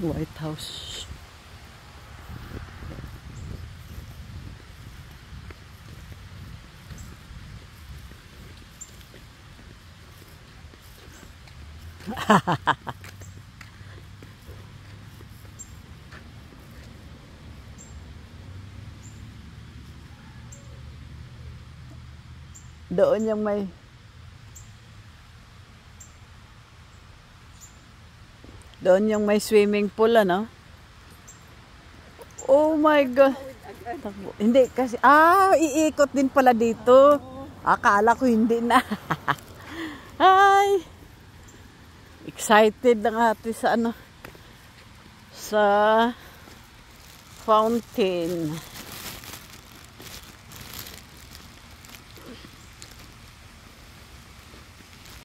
White House. Doon yung may swimming pool, ano? Oh my God. Hindi kasi, iikot din pala dito. Akala ko hindi na. Ay, excited na ate sa ano, sa fountain.